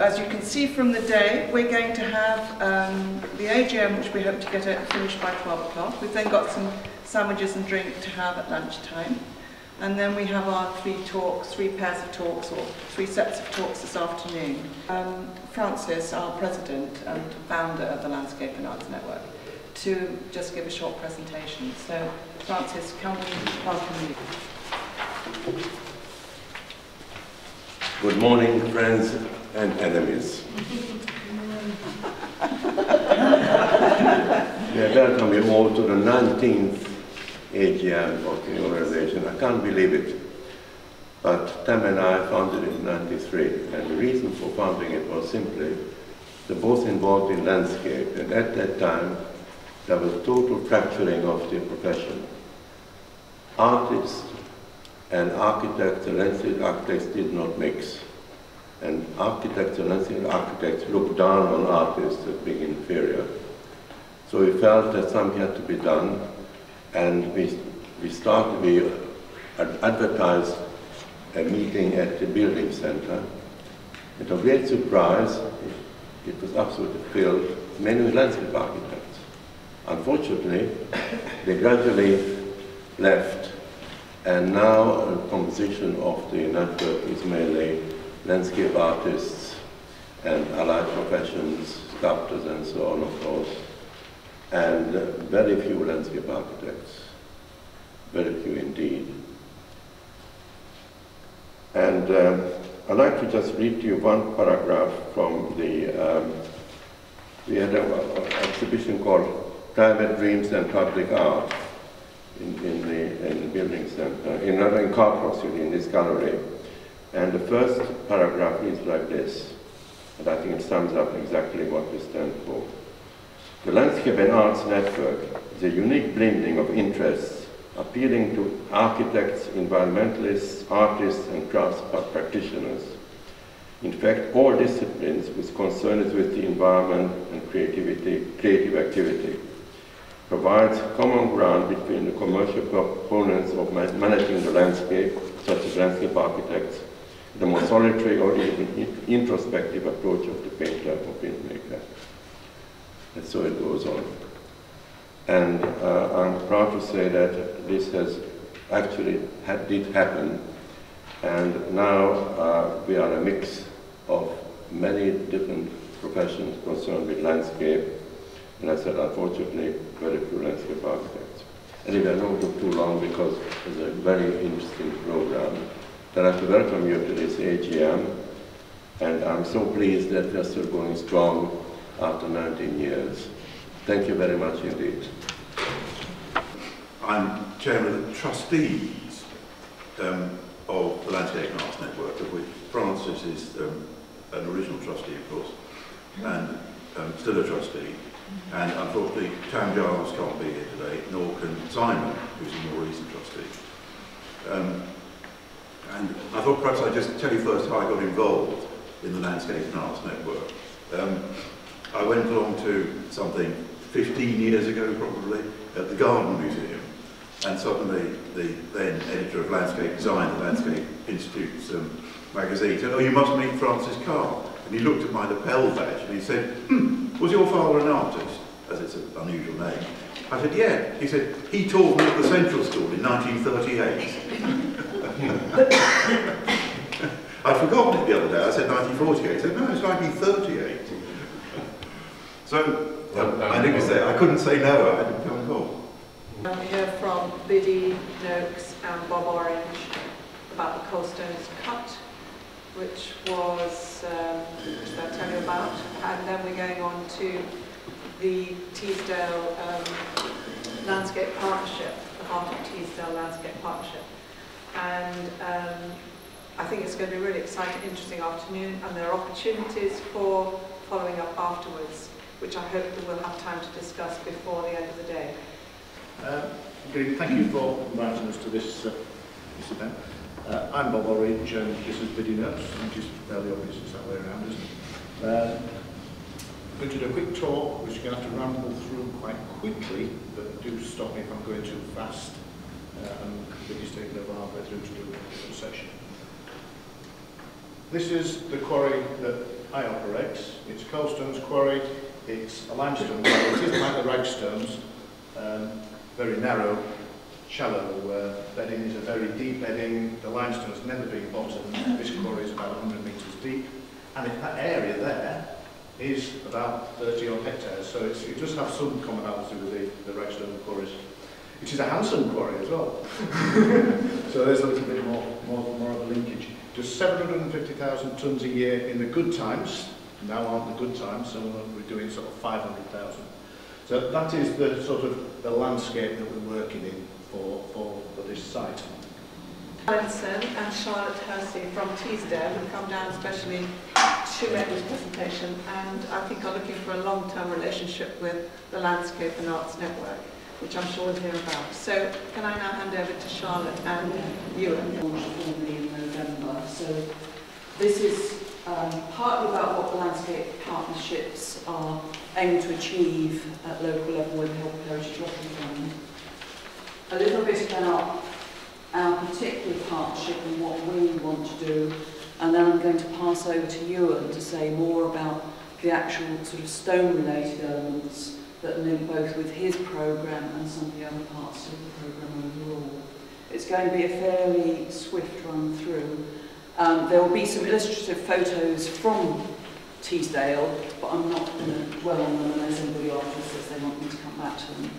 As you can see from the day, we're going to have the AGM, which we hope to get finished by 12 o'clock. We've then got some sandwiches and drink to have at lunchtime. And then we have our 3 pairs of talks, or 3 sets of talks this afternoon. Francis, our president and founder of the Landscape and Arts Network, to just give a short presentation. So, Francis, can we welcome you? Good morning, friends and enemies. I welcome you all to the 19th AGM of the organization. I can't believe it, but Tam and I founded it in '93, and the reason for founding it was simply they're both involved in landscape, and at that time there was total fracturing of the profession. Artists and architects and landscape architects did not mix, and architects and landscape architects looked down on artists as being inferior. So we felt that something had to be done, and we advertised a meeting at the building center. And to great surprise, it was absolutely filled, many landscape architects. Unfortunately, they gradually left, and now the composition of the network is mainly landscape artists and allied professions, sculptors and so on, of course, and very few landscape architects, very few indeed. And I'd like to just read to you one paragraph from the, we had an exhibition called Private Dreams and Public Art in the building center, in Carcross, in this gallery. And the first paragraph reads like this, and I think it sums up exactly what we stand for. The Landscape and Arts Network is a unique blending of interests, appealing to architects, environmentalists, artists, and crafts practitioners. In fact, all disciplines with concerns with the environment and creative activity. Provides common ground between the commercial components of managing the landscape, such as landscape architects, the more solitary or even introspective approach of the painter or printmaker. And so it goes on. And I'm proud to say that this has actually did happen, and now we are a mix of many different professions concerned with landscape, and I said, unfortunately, very few landscape architects. Anyway, I don't go too long because it's a very interesting program. I'd like to welcome you to this AGM, and I'm so pleased that we're still going strong after 19 years. Thank you very much indeed. I'm chairman of the trustees of the Landscape and Arts Network, of which Francis is an original trustee, of course, and still a trustee. And unfortunately, Tam Giles can't be here today, nor can Simon, who's a more recent trustee. And I thought perhaps I'd just tell you first how I got involved in the Landscape and Arts Network. I went along to something 15 years ago, probably, at the Garden Museum, and suddenly the then editor of Landscape Design, the Landscape Institute's magazine, said, "Oh, you must meet Francis Carr." And he looked at my lapel badge and he said, "Was your father an artist?" As it's an unusual name. I said, "Yeah." He said, "He taught me at the Central School in 1938. I'd forgotten it the other day. I said 1948. He said, "No, it's 1938. So, I need to say, I couldn't say no, I had to come and call. We hear from Biddy, Noakes and Bob Orange about the Coalstones Cut, which was, which I'll tell you about, and then we're going on to the Teesdale Landscape Partnership, the Heart of Teesdale Landscape Partnership. And I think it's going to be a really exciting, interesting afternoon, and there are opportunities for following up afterwards, which I hope that we'll have time to discuss before the end of the day. Thank you for inviting us to this event. I'm Bob Orange, and this is Biddy Noakes. I think it's fairly obvious it's that way around, isn't it? I'm going to do a quick talk, which you're going to have to ramble through quite quickly, but do stop me if I'm going too fast. And Biddy's taken over halfway through to do a session. This is the quarry that I operate. It's a coalstones quarry, it's a limestone quarry. It isn't like the ragstones, very narrow, shallow bedding. Is a very deep bedding. The limestone's never been bottomed. This quarry is about 100 metres deep, and that area there is about 30 odd hectares, so it does have some commonality with the ragstone quarries. It is a handsome quarry as well, so there's a little bit more of a linkage. Just 750,000 tonnes a year in the good times. Now aren't the good times, so we're doing sort of 500,000. So that is the sort of the landscape that we're working in for this site. Alanson and Charlotte Hersey from Teesdale have come down especially to make this presentation, and I think are looking for a long-term relationship with the Landscape and Arts Network, which I'm sure we'll hear about. So can I now hand over to Charlotte and Ewan? Launched formally in November. So this is partly about what the landscape partnerships are aiming to achieve at local level with the Help Heritage Lottery Fund. A little bit about our particular partnership and what we want to do, and then I'm going to pass over to Ewan to say more about the actual sort of stone-related elements that link both with his programme and some of the other parts of the programme overall. It's going to be a fairly swift run through. There will be some illustrative photos from Teesdale, but I'm not going to dwell on them unless anybody after says they want me to come back to them.